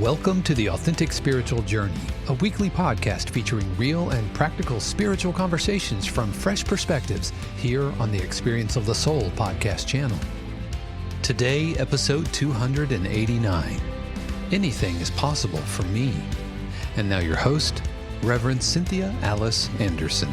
Welcome to the Authentic Spiritual Journey, a weekly podcast featuring real and practical spiritual conversations from fresh perspectives here on the Experience of the Soul podcast channel. Today, episode 289, Anything is Possible for Me. And now your host, Reverend Cynthia Alice Anderson.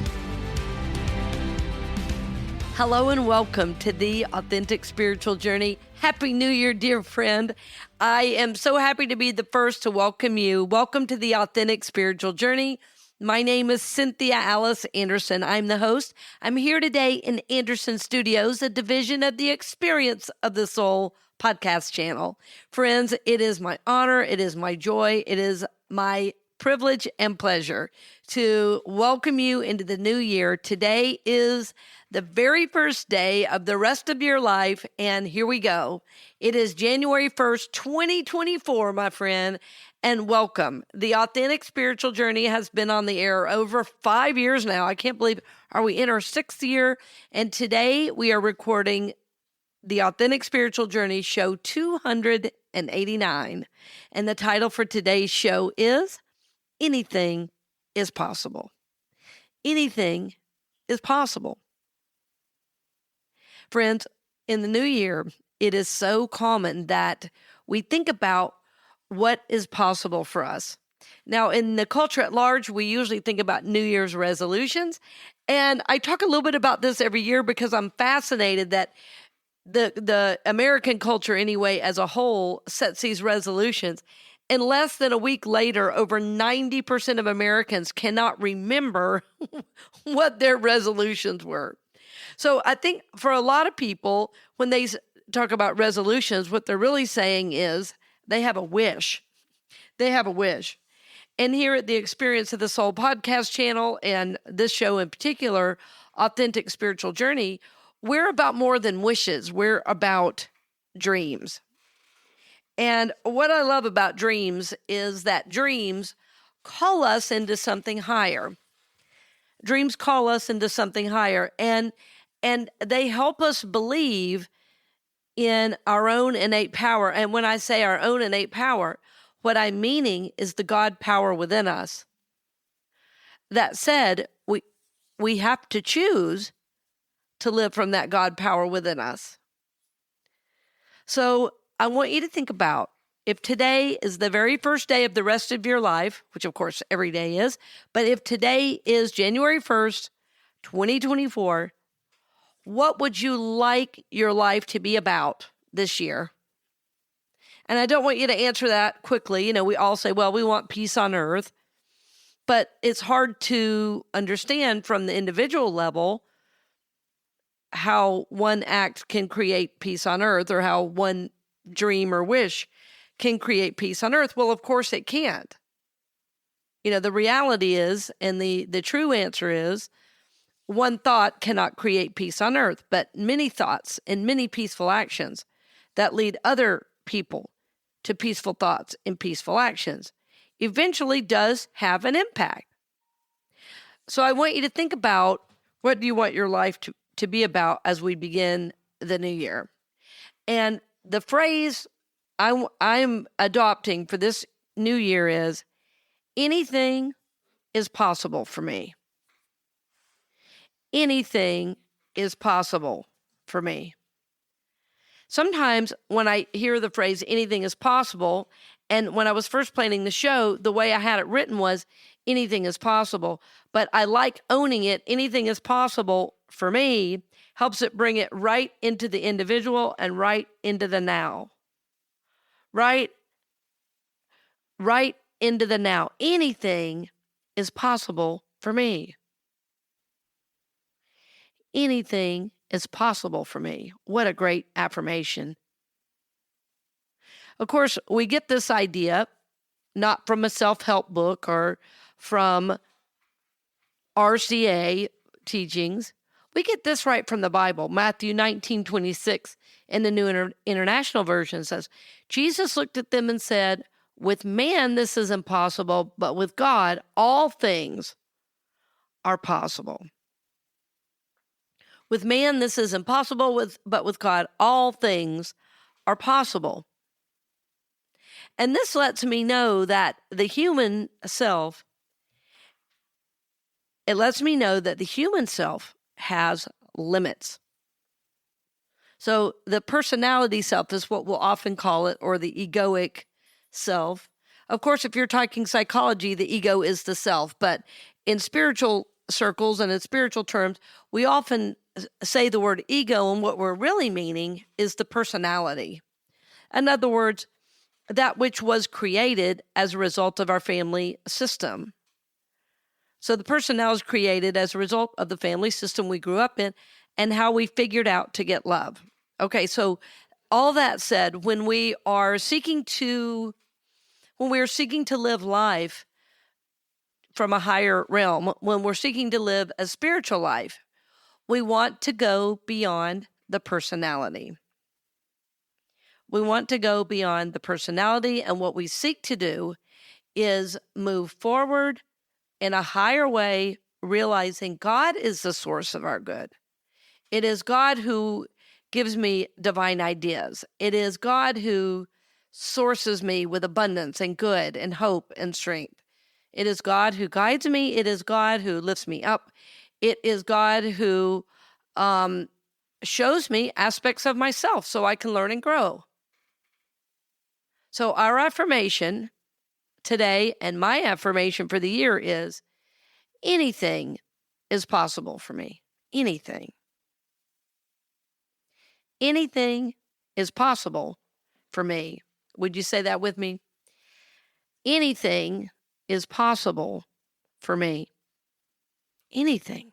Hello and welcome to the Authentic Spiritual Journey. Happy New Year, dear friend. I am so happy to be the first to welcome you. Welcome to the Authentic Spiritual Journey. My name is Cynthia Alice Anderson. I'm the host. I'm here today in Anderson Studios, a division of the Experience of the Soul podcast channel. Friends, it is my honor, it is my joy, it is my privilege and pleasure to welcome you into the new year. Today is the very first day of the rest of your life, and here we go. It is January 1st, 2024, my friend, and welcome. The Authentic Spiritual Journey has been on the air over 5 years now. I can't believe, are we in our 6th year? And today we are recording the Authentic Spiritual Journey show 289, and the title for today's show is Anything is Possible. Anything is possible. Friends, in the new year, it is so common that we think about what is possible for us. Now, in the culture at large, we usually think about New Year's resolutions. And I talk a little bit about this every year because I'm fascinated that the American culture anyway as a whole sets these resolutions. And less than a week later, over 90% of Americans cannot remember what their resolutions were. So I think for a lot of people, when they talk about resolutions, what they're really saying is they have a wish. They have a wish. And here at the Experience of the Soul podcast channel, and this show in particular, Authentic Spiritual Journey, we're about more than wishes. We're about dreams. And what I love about dreams is that dreams call us into something higher. Dreams call us into something higher, and they help us believe in our own innate power. And when I say our own innate power, what I'm meaning is the God power within us. That said, we have to choose to live from that God power within us. So I want you to think about if today is the very first day of the rest of your life, which of course every day is, but if today is January 1st, 2024, what would you like your life to be about this year? And I don't want you to answer that quickly. You know, we all say, well, we want peace on earth, but it's hard to understand from the individual level how one act can create peace on earth or how one dream or wish can create peace on earth. Well, of course it can't. You know, the reality is, and the true answer is, one thought cannot create peace on earth, but many thoughts and many peaceful actions that lead other people to peaceful thoughts and peaceful actions eventually does have an impact. So I want you to think about, what do you want your life to be about as we begin the new year? And the phrase I'm adopting for this new year is, anything is possible for me. Anything is possible for me. Sometimes when I hear the phrase, anything is possible, and when I was first planning the show, the way I had it written was, anything is possible. But I like owning it. Anything is possible for me helps it bring it right into the individual and right into the now. Right into the now. Anything is possible for me. Anything is possible for me. What a great affirmation. Of course, we get this idea not from a self-help book or from RCA teachings. We get this right from the Bible. Matthew 19:26 in the New International Version says, Jesus looked at them and said, with man this is impossible, but with God all things are possible. With man, this is impossible, but with God, all things are possible. And this lets me know that the human self, it lets me know that the human self has limits. So the personality self is what we'll often call it, or the egoic self. Of course, if you're talking psychology, the ego is the self. But in spiritual circles and in spiritual terms, we often say the word ego, and what we're really meaning is the personality. In other words, that which was created as a result of our family system. So the personality is created as a result of the family system we grew up in and how we figured out to get love. Okay, so all that said, when we are seeking to live life from a higher realm, when we're seeking to live a spiritual life, we want to go beyond the personality. We want to go beyond the personality, and what we seek to do is move forward in a higher way, realizing God is the source of our good. It is God who gives me divine ideas. It is God who sources me with abundance and good and hope and strength. It is God who guides me. It is God who lifts me up. It is God who shows me aspects of myself so I can learn and grow. So our affirmation today, and my affirmation for the year, is anything is possible for me. Anything. Anything is possible for me. Would you say that with me? Anything is possible for me. Anything.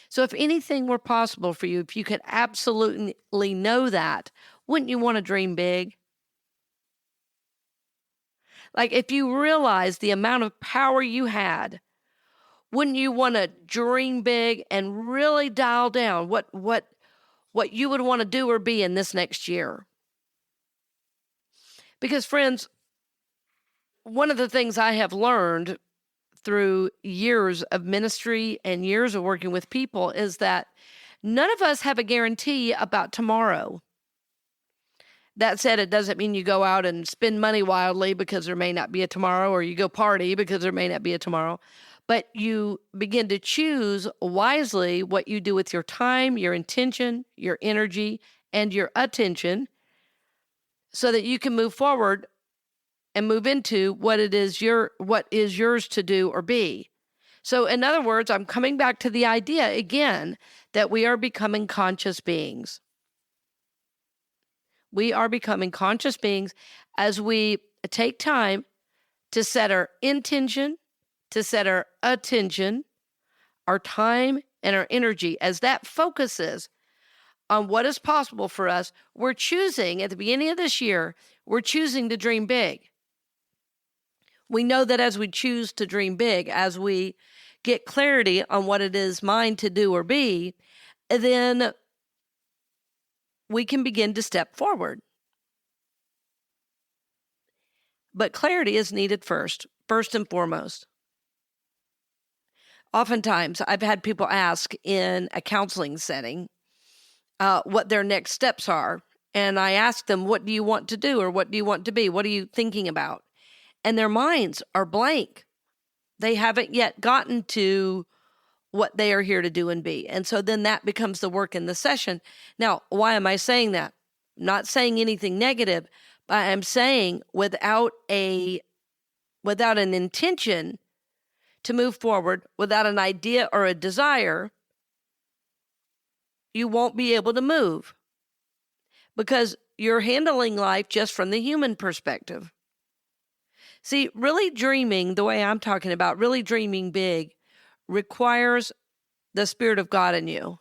So if anything were possible for you, if you could absolutely know that, wouldn't you want to dream big? Like if you realize the amount of power you had, wouldn't you want to dream big and really dial down what you would want to do or be in this next year? Because friends, one of the things I have learned through years of ministry and years of working with people is that none of us have a guarantee about tomorrow. That said, it doesn't mean you go out and spend money wildly because there may not be a tomorrow, or you go party because there may not be a tomorrow. But you begin to choose wisely what you do with your time, your intention, your energy, and your attention so that you can move forward and move into what is yours to do or be. So in other words, I'm coming back to the idea again that we are becoming conscious beings. We are becoming conscious beings as we take time to set our intention, to set our attention, our time, and our energy. As that focuses on what is possible for us, we're choosing at the beginning of this year, we're choosing to dream big. We know that as we choose to dream big, as we get clarity on what it is mine to do or be, then we can begin to step forward. But clarity is needed first and foremost. Oftentimes, I've had people ask in a counseling setting what their next steps are. And I ask them, what do you want to do, or what do you want to be? What are you thinking about? And their minds are blank. They haven't yet gotten to what they are here to do and be. And so then that becomes the work in the session. Now, why am I saying that? I'm not saying anything negative, but I'm saying without an intention to move forward, without an idea or a desire, you won't be able to move because you're handling life just from the human perspective. See, really dreaming the way I'm talking about, really dreaming big, requires the Spirit of God in you.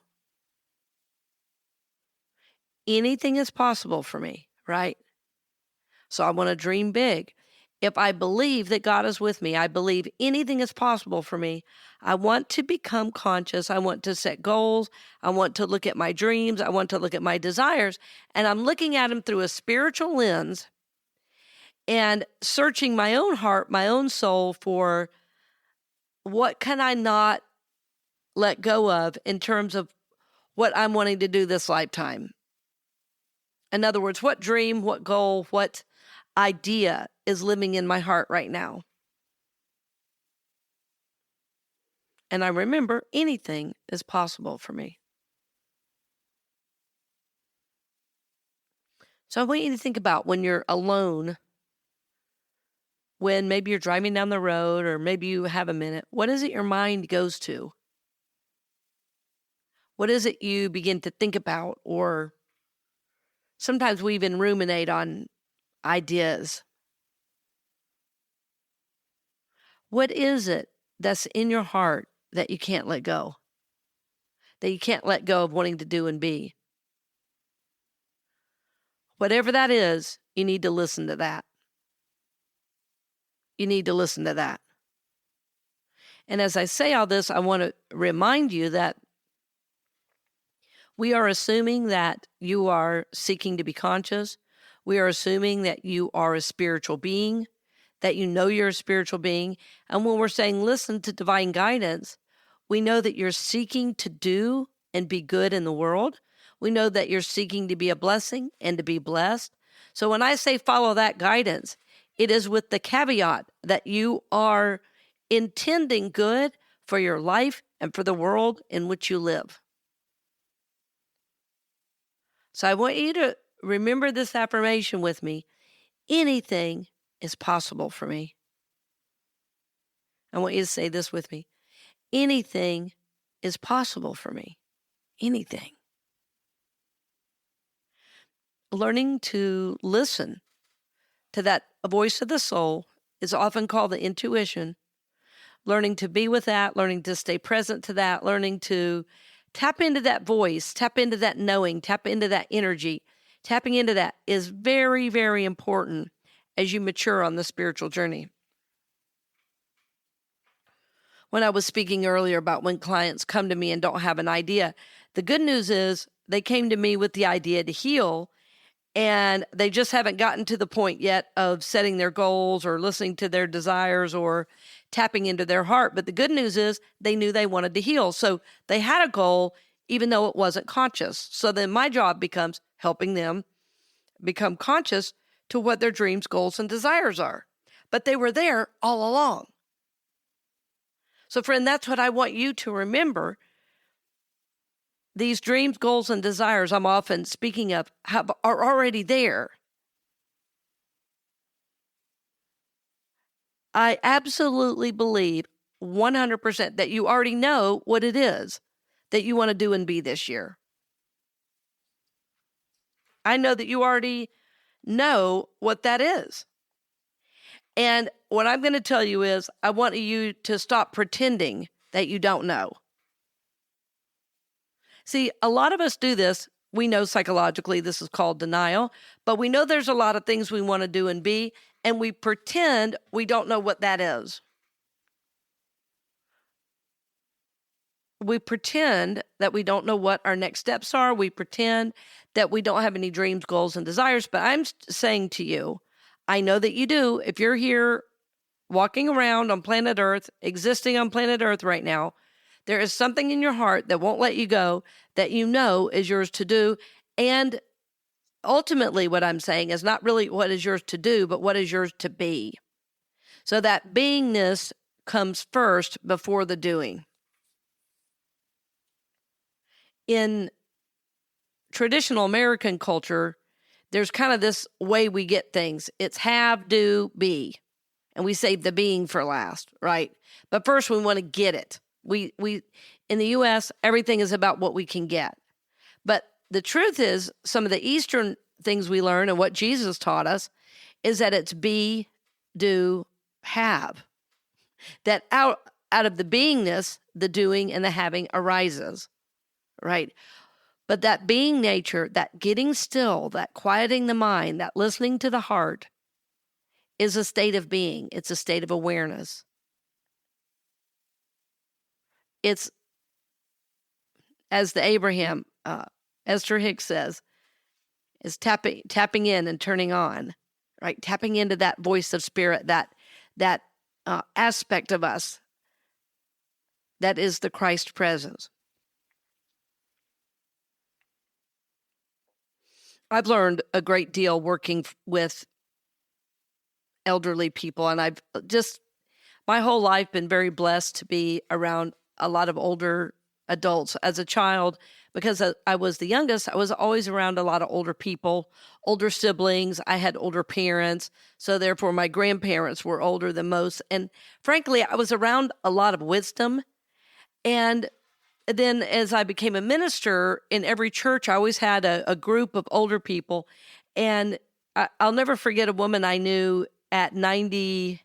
Anything is possible for me, right? So I want to dream big. If I believe that God is with me, I believe anything is possible for me. I want to become conscious. I want to set goals. I want to look at my dreams. I want to look at my desires. And I'm looking at them through a spiritual lens and searching my own heart, my own soul for what can I not let go of in terms of what I'm wanting to do this lifetime. In other words, what dream, what goal, what idea is living in my heart right now? And I remember anything is possible for me. So I want you to think about when you're alone, when maybe you're driving down the road or maybe you have a minute, what is it your mind goes to? What is it you begin to think about? Or sometimes we even ruminate on ideas. What is it that's in your heart that you can't let go? That you can't let go of wanting to do and be? Whatever that is, you need to listen to that. You need to listen to that. And as I say all this, I want to remind you that we are assuming that you are seeking to be conscious. We are assuming that you are a spiritual being, that you know you're a spiritual being. And when we're saying listen to divine guidance, we know that you're seeking to do and be good in the world. We know that you're seeking to be a blessing and to be blessed. So when I say follow that guidance, it is with the caveat that you are intending good for your life and for the world in which you live. So I want you to remember this affirmation with me. Anything is possible for me. I want you to say this with me. Anything is possible for me. Anything. Learning to listen to that voice of the soul is often called the intuition. Learning to be with that, learning to stay present to that, learning to tap into that voice, tap into that knowing, tap into that energy. Tapping into that is very, very important as you mature on the spiritual journey. When I was speaking earlier about when clients come to me and don't have an idea, the good news is they came to me with the idea to heal, and they just haven't gotten to the point yet of setting their goals or listening to their desires or tapping into their heart. But the good news is they knew they wanted to heal. So they had a goal, even though it wasn't conscious. So then my job becomes helping them become conscious to what their dreams, goals, and desires are. But they were there all along. So friend, that's what I want you to remember. These dreams, goals, and desires I'm often speaking of are already there. I absolutely believe 100% that you already know what it is that you want to do and be this year. I know that you already know what that is. And what I'm going to tell you is I want you to stop pretending that you don't know. See, a lot of us do this. We know psychologically this is called denial, but we know there's a lot of things we want to do and be, and we pretend we don't know what that is. We pretend that we don't know what our next steps are. We pretend that we don't have any dreams, goals, and desires. But I'm saying to you, I know that you do. If you're here walking around on planet Earth, existing on planet Earth right now, there is something in your heart that won't let you go that you know is yours to do. And ultimately, what I'm saying is not really what is yours to do, but what is yours to be. So that beingness comes first before the doing. In traditional American culture, there's kind of this way we get things. It's have, do, be. And we save the being for last, right? But first we want to get it. We in the US, everything is about what we can get. But the truth is, some of the Eastern things we learn and what Jesus taught us is that it's be, do, have. That out of the beingness, the doing and the having arises, right? But that being nature, that getting still, that quieting the mind, that listening to the heart is a state of being. It's a state of awareness. It's, as the Abraham, Esther Hicks says, is tapping in and turning on, right? Tapping into that voice of spirit, that aspect of us that is the Christ presence. I've learned a great deal working with elderly people, and I've just my whole life been very blessed to be around a lot of older adults. As a child, because I was the youngest, I was always around a lot of older people, older siblings. I had older parents, so therefore my grandparents were older than most. And frankly, I was around a lot of wisdom. And then as I became a minister in every church, I always had a group of older people. And I'll never forget a woman I knew at 90.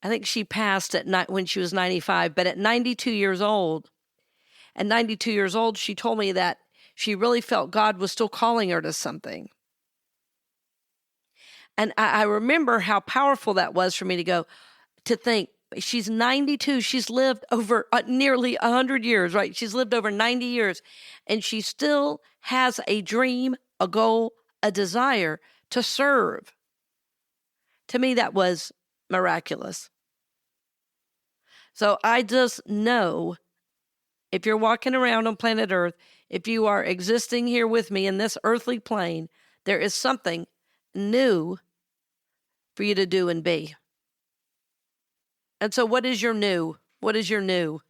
I think she passed when she was 95, but at 92 years old, she told me that she really felt God was still calling her to something. And I remember how powerful that was for me to think, she's 92. She's lived over nearly 100 years, right? She's lived over 90 years, and she still has a dream, a goal, a desire to serve. To me, that was miraculous. So I just know, if you're walking around on planet Earth, if you are existing here with me in this earthly plane, there is something new for you to do and be. And so what is your new? What is your new?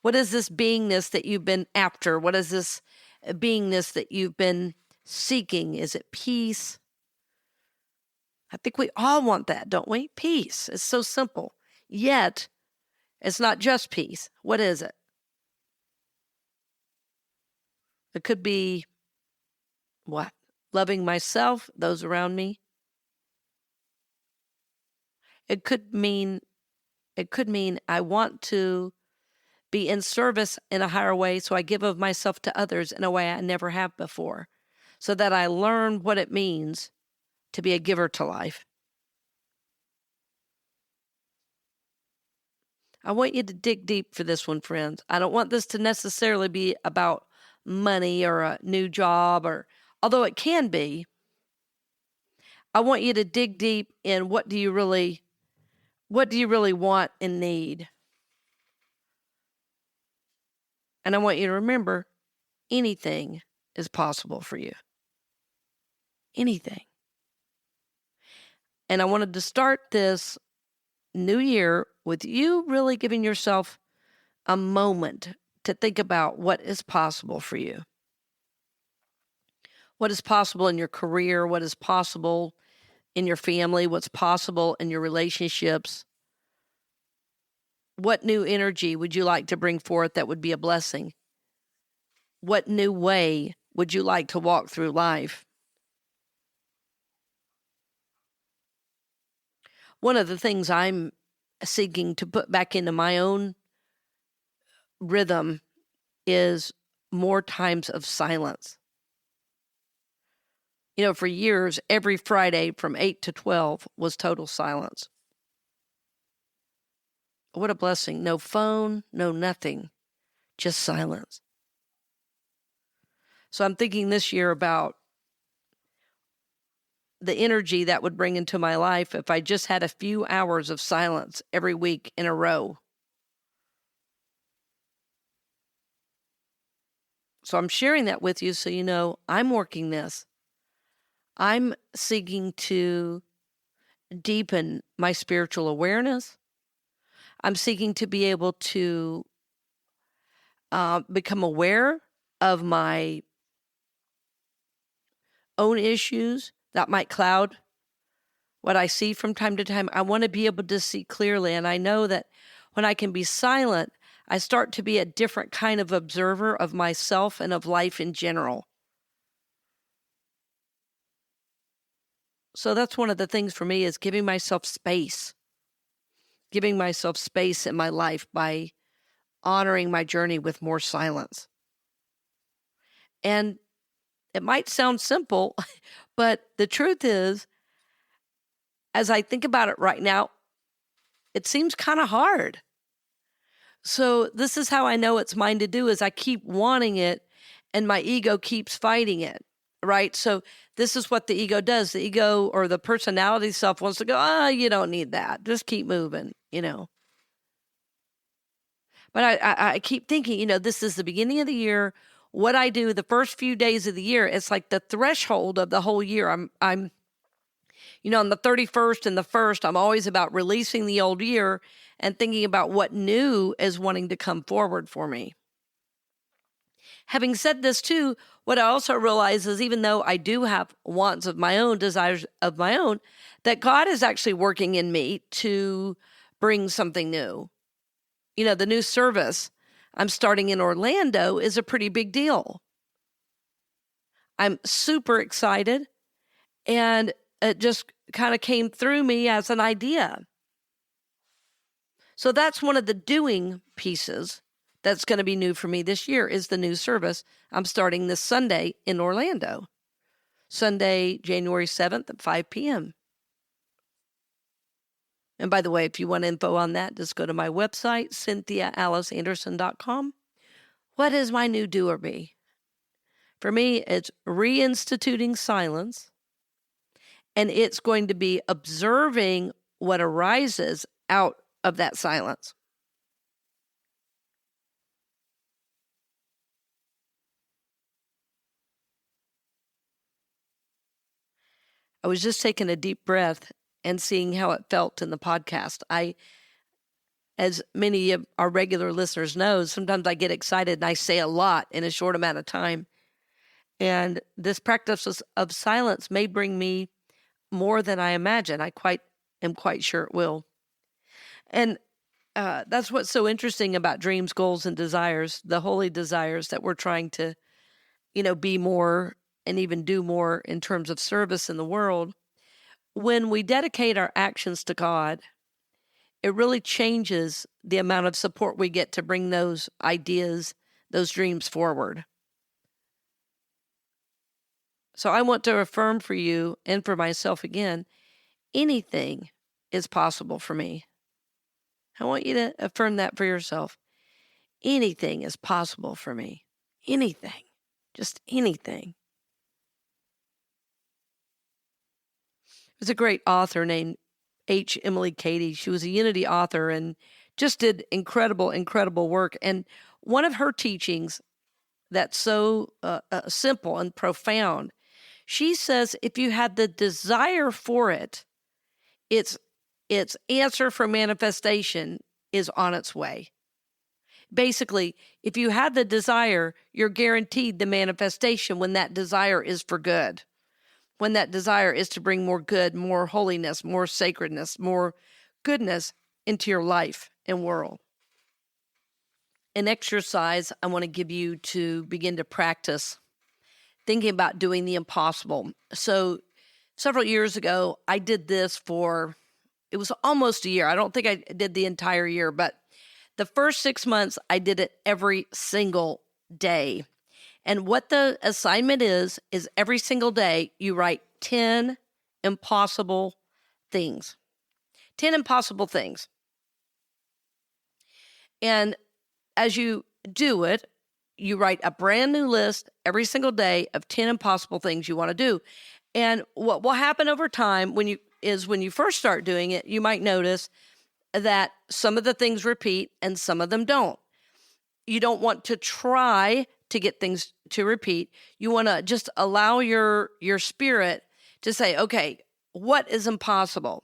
What is this beingness that you've been after? What is this beingness that you've been seeking? Is it peace? I think we all want that, don't we? Peace. It's so simple. Yet, it's not just peace. What is it? It could be what? Loving myself, those around me. It could mean I want to be in service in a higher way, so I give of myself to others in a way I never have before, so that I learn what it means to be a giver to life. I want you to dig deep for this one, friends. I don't want this to necessarily be about money or a new job, or although it can be. I want you to dig deep in what do you really want and need. And I want you to remember, anything is possible for you. Anything. And I wanted to start this new year with you really giving yourself a moment to think about what is possible for you. What is possible in your career, what is possible in your family, what's possible in your relationships. What new energy would you like to bring forth that would be a blessing? What new way would you like to walk through life? One of the things I'm seeking to put back into my own rhythm is more times of silence. You know, for years, every Friday from 8 to 12 was total silence. What a blessing. No phone, no nothing, just silence. So I'm thinking this year about the energy that would bring into my life if I just had a few hours of silence every week in a row. So I'm sharing that with you so you know I'm working this. I'm seeking to deepen my spiritual awareness. I'm seeking to be able to become aware of my own issues that might cloud what I see from time to time. I want to be able to see clearly. And I know that when I can be silent, I start to be a different kind of observer of myself and of life in general. So that's one of the things for me, is giving myself space in my life by honoring my journey with more silence. And it might sound simple, but the truth is, as I think about it right now, it seems kind of hard. So this is how I know it's mine to do, is I keep wanting it and my ego keeps fighting it, right? So this is what the ego does. The ego, or the personality self, wants to go, you don't need that. Just keep moving, But I keep thinking, this is the beginning of the year. what I do the first few days of the year, it's like the threshold of the whole year. I'm on the 31st and the 1st, I'm always about releasing the old year and thinking about what new is wanting to come forward for me. Having said this too, what I also realize is even though I do have wants of my own, desires of my own, that God is actually working in me to bring something new. The new service I'm starting in Orlando is a pretty big deal. I'm super excited, and it just kind of came through me as an idea. So that's one of the doing pieces that's going to be new for me this year is the new service I'm starting this Sunday in Orlando. Sunday, January 7th at 5 p.m. And by the way, if you want info on that, just go to my website, cynthiaaliceanderson.com. What is my new do or be? For me, it's reinstituting silence, and it's going to be observing what arises out of that silence. I was just taking a deep breath and seeing how it felt in the podcast. As many of our regular listeners know, sometimes I get excited and I say a lot in a short amount of time. And this practice of silence may bring me more than I imagine. I am quite sure it will. And that's what's so interesting about dreams, goals, and desires, the holy desires that we're trying to, be more and even do more in terms of service in the world. When we dedicate our actions to God, it really changes the amount of support we get to bring those ideas, those dreams forward. So I want to affirm for you and for myself again, anything is possible for me. I want you to affirm that for yourself. Anything is possible for me. Anything. Just anything. There's a great author named H. Emily Cady. She was a Unity author and just did incredible, incredible work. And one of her teachings that's so simple and profound, she says if you had the desire for it, its answer for manifestation is on its way. Basically, if you had the desire, you're guaranteed the manifestation when that desire is for good. When that desire is to bring more good, more holiness, more sacredness, more goodness into your life and world. An exercise I want to give you to begin to practice thinking about doing the impossible. So several years ago, I did this it was almost a year. I don't think I did the entire year, but the first 6 months, I did it every single day. And what the assignment is every single day you write 10 impossible things. 10 impossible things. And as you do it, you write a brand new list every single day of 10 impossible things you want to do. And what will happen over time when you first start doing it, you might notice that some of the things repeat and some of them don't. You don't want to try to get things to repeat. You want to just allow your spirit to say, okay, what is impossible?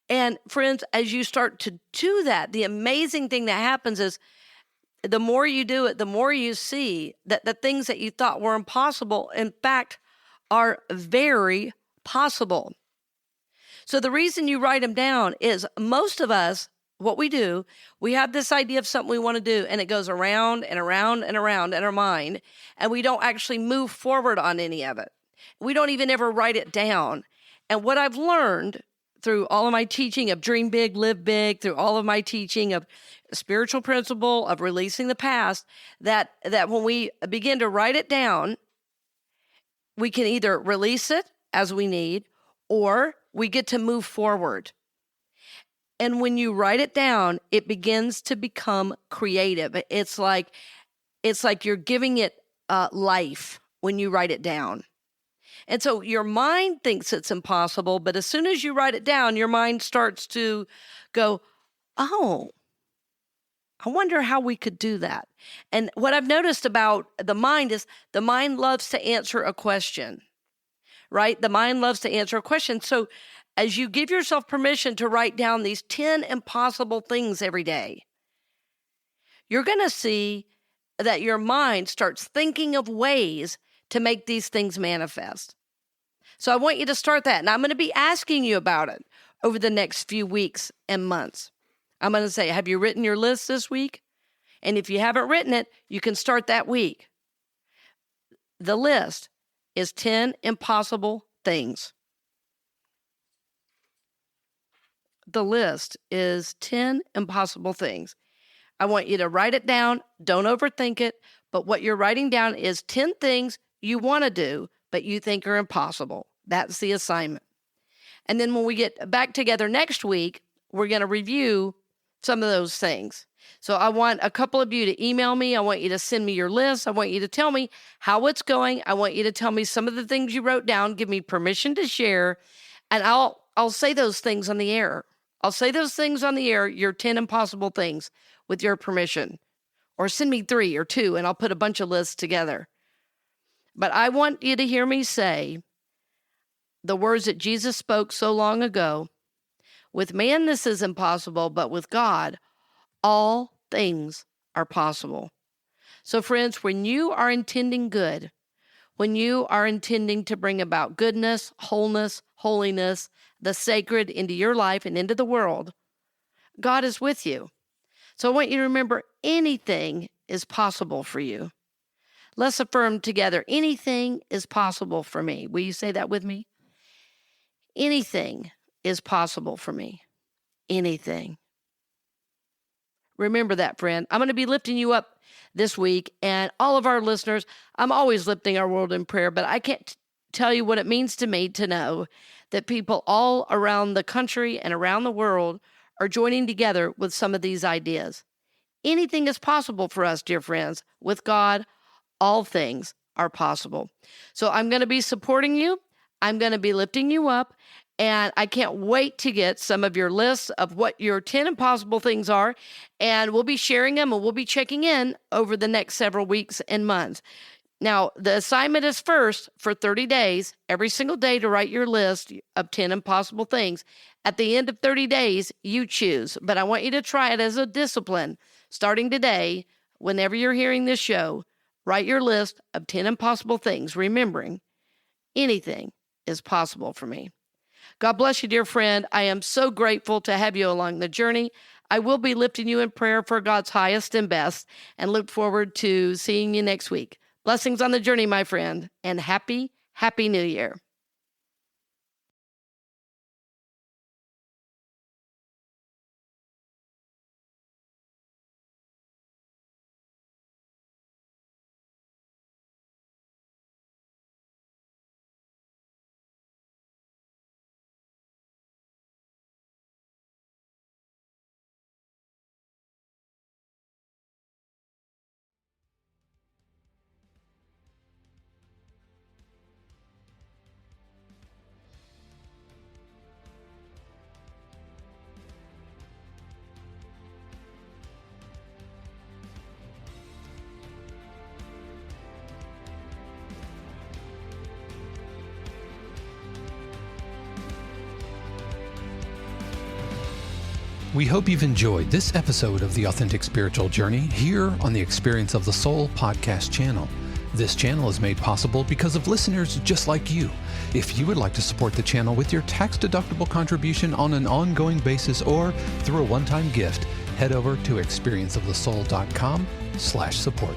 And friends, as you start to do that, the amazing thing that happens is the more you do it, the more you see that the things that you thought were impossible, in fact, are very possible. So the reason you write them down is most of us, what we do, we have this idea of something we want to do, and it goes around and around and around in our mind, and we don't actually move forward on any of it. We don't even ever write it down. And what I've learned through all of my teaching of dream big, live big, through all of my teaching of spiritual principle of releasing the past, that when we begin to write it down, we can either release it as we need, or we get to move forward. And when you write it down, it begins to become creative. It's like you're giving it life when you write it down. And so your mind thinks it's impossible, but as soon as you write it down, your mind starts to go, oh, I wonder how we could do that. And what I've noticed about the mind is the mind loves to answer a question, right? The mind loves to answer a question. So as you give yourself permission to write down these 10 impossible things every day, you're going to see that your mind starts thinking of ways to make these things manifest. So I want you to start that. And I'm going to be asking you about it over the next few weeks and months. I'm going to say, have you written your list this week? And if you haven't written it, you can start that week. The list is 10 impossible things. The list is 10 impossible things. I want you to write it down. Don't overthink it. But what you're writing down is 10 things you want to do, but you think are impossible. That's the assignment. And then when we get back together next week, we're going to review some of those things. So I want a couple of you to email me. I want you to send me your list. I want you to tell me how it's going. I want you to tell me some of the things you wrote down. Give me permission to share. And I'll say those things on the air. I'll say those things on the air, your 10 impossible things, with your permission. Or send me 3 or 2, and I'll put a bunch of lists together. But I want you to hear me say the words that Jesus spoke so long ago. With man, this is impossible, but with God, all things are possible. So friends, when you are intending good, when you are intending to bring about goodness, wholeness, holiness, the sacred into your life and into the world, God is with you. So I want you to remember anything is possible for you. Let's affirm together, anything is possible for me. Will you say that with me? Anything is possible for me. Anything. Remember that, friend. I'm going to be lifting you up this week, and all of our listeners, I'm always lifting our world in prayer, but I can't tell you what it means to me to know that people all around the country and around the world are joining together with some of these ideas. Anything is possible for us, dear friends. With God, all things are possible. So I'm going to be supporting you. I'm going to be lifting you up. And I can't wait to get some of your lists of what your 10 impossible things are. And we'll be sharing them and we'll be checking in over the next several weeks and months. Now, the assignment is first for 30 days, every single day to write your list of 10 impossible things. At the end of 30 days, you choose. But I want you to try it as a discipline. Starting today, whenever you're hearing this show, write your list of 10 impossible things, remembering anything is possible for me. God bless you, dear friend. I am so grateful to have you along the journey. I will be lifting you in prayer for God's highest and best, and look forward to seeing you next week. Blessings on the journey, my friend, and happy New Year. We hope you've enjoyed this episode of The Authentic Spiritual Journey here on the Experience of the Soul podcast channel. This channel is made possible because of listeners just like you. If you would like to support the channel with your tax-deductible contribution on an ongoing basis or through a one-time gift, head over to experienceofthesoul.com/support.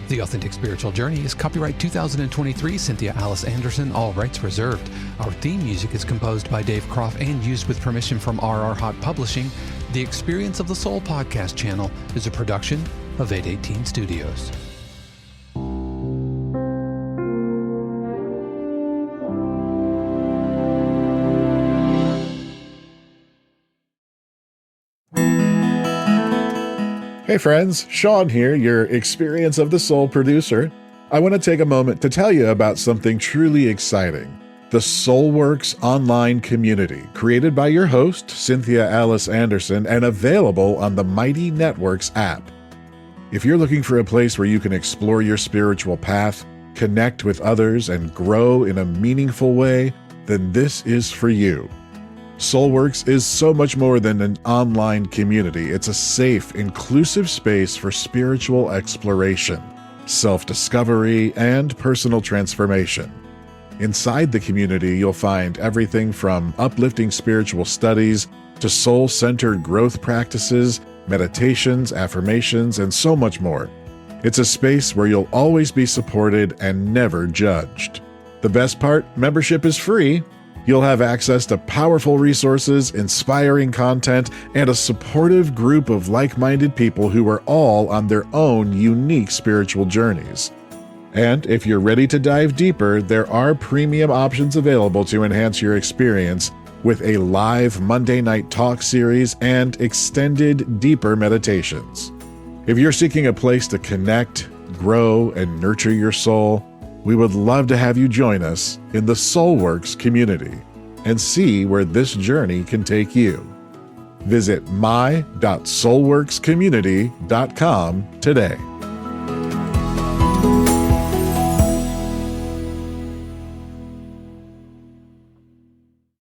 The Authentic Spiritual Journey is copyright 2023, Cynthia Alice Anderson, all rights reserved. Our theme music is composed by Dave Croft and used with permission from RR Hot Publishing. The Experience of the Soul podcast channel is a production of 818 Studios. Hey friends, Sean here, your Experience of the Soul producer. I want to take a moment to tell you about something truly exciting. the Soulworks online community, created by your host, Cynthia Alice Anderson, and available on the Mighty Networks app. If you're looking for a place where you can explore your spiritual path, connect with others, and grow in a meaningful way, then this is for you. Soulworks is so much more than an online community. It's a safe, inclusive space for spiritual exploration, self-discovery, and personal transformation. Inside the community, you'll find everything from uplifting spiritual studies to soul-centered growth practices, meditations, affirmations, and so much more. It's a space where you'll always be supported and never judged. The best part, membership is free. You'll have access to powerful resources, inspiring content, and a supportive group of like-minded people who are all on their own unique spiritual journeys. And if you're ready to dive deeper, there are premium options available to enhance your experience with a live Monday night talk series and extended, deeper meditations. If you're seeking a place to connect, grow, and nurture your soul, we would love to have you join us in the Soulworks community and see where this journey can take you. Visit my.soulworkscommunity.com today.